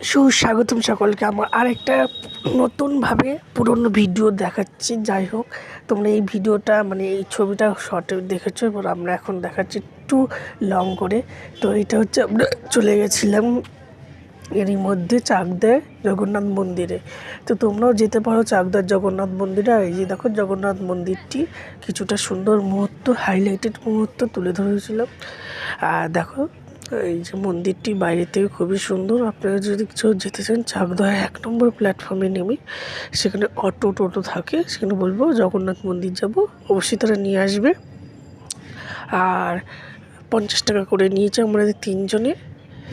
সুস্বাগতম সকলকে আমার আরেকটা নতুনভাবে পুরনো ভিডিও দেখাচ্ছি। যাই হোক, তোমরা এই ভিডিওটা মানে এই ছবিটা শর্টে দেখেছো, এবার আমরা এখন দেখাচ্ছি একটু লং করে। তো এটা হচ্ছে আমরা চলে গেছিলাম এরই মধ্যে চাকদার জগন্নাথ মন্দিরে। তো তোমরাও যেতে পারো চাকদার জগন্নাথ মন্দিরে। আর এই যে দেখো জগন্নাথ মন্দিরটি কিছুটা সুন্দর মুহূর্ত, হাইলাইটেড মুহূর্ত তুলে ধরেছিলাম। আর দেখো এই যে মন্দিরটি বাইরে থেকে খুবই সুন্দর। আপনারা যদি কিছু যেতে চান চাকদা 1 নম্বর প্ল্যাটফর্মে নেমে সেখানে টোটো থাকে, সেখানে বলবো জগন্নাথ মন্দির যাব, অবশ্যই তারা নিয়ে আসবে। আর 50 টাকা করে নিয়েছে আমাদের 3 জনে।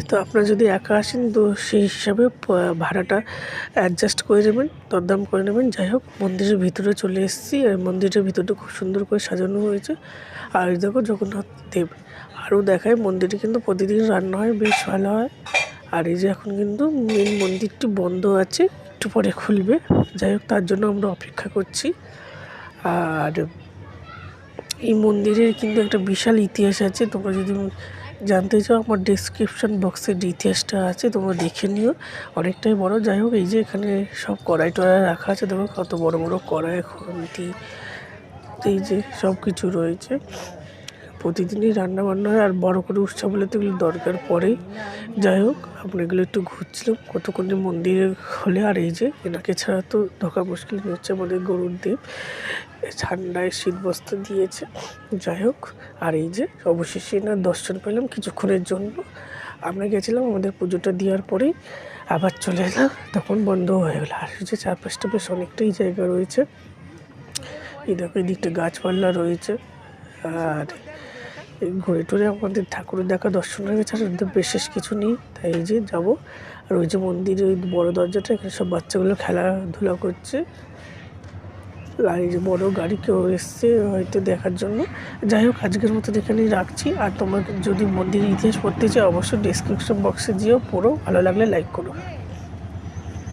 তো আপনারা যদি একা আসেন তো সেই হিসাবে ভাড়াটা অ্যাডজাস্ট করে নেবেন, দরদাম করে নেবেন। যাই হোক, মন্দিরের ভিতরে চলে এসেছি। আর মন্দিরের ভিতরটা খুব সুন্দর করে সাজানো হয়েছে। আর দেখো জগন্নাথ দেব আরও দেখায়। মন্দিরে কিন্তু প্রতিদিন রান্না হয়, বেশ ভালো হয়। আর এই যে এখন কিন্তু মেন মন্দিরটি বন্ধ আছে, একটু পরে খুলবে। যাই হোক, তার জন্য আমরা অপেক্ষা করছি। আর এই মন্দিরের কিন্তু একটা বিশাল ইতিহাস আছে। তোমরা যদি জানতে চাও আমার ডেসক্রিপশন বক্সে ইতিহাসটা আছে, তোমরা দেখে নিও, অনেকটাই বড়। যাই হোক, এই যে এখানে সব কড়াই টড়াই রাখা আছে, দেখো কত বড় বড় কড়াই, খুন্তি, এই যে সব কিছু রয়েছে। প্রতিদিনই রান্না বান্না হয়। আর বড় করে উৎসব হলে তো এগুলো দরকার পড়েই। যাই হোক, আমরা এগুলো একটু ঘুরছিলাম কতক্ষণে মন্দিরে হলে। আর এই যে এনাকে ছাড়া তো ঢোকা মুশকিল, হচ্ছে আমাদের গরুর দেব, ঠান্ডায় শীত বস্ত্র দিয়েছে। যাই হোক, আর এই যে অবশেষে এনার দর্শন পেলাম কিছুক্ষণের জন্য। আমরা গেছিলাম আমাদের পুজোটা দেওয়ার পরেই, আবার চলে এলাম, তখন বন্ধ হয়ে গেলো। আর এই যে চারপাশটা বেশ অনেকটাই জায়গা রয়েছে। এই দেখো এদিকটা গাছপালা রয়েছে। আর ঘুরে টুরে আমাদের ঠাকুরের দেখা দর্শন হয়ে গেছে। আর বিশেষ কিছু নেই, তাই এই যে যাবো। আর ওই যে মন্দিরের ওই বড় দরজাটা, এখানে সব বাচ্চাগুলো খেলাধুলা করছে। আর এই যে বড়ো গাড়ি কেউ এসছে হয়তো দেখার জন্য। যাই হোক, আজকের মতো এখানেই রাখছি। আর তোমার যদি মন্দিরের ইতিহাস পড়তে চাও অবশ্যই ডেসক্রিপশন বক্সে যেও, পড়ো, ভালো লাগলে লাইক করো।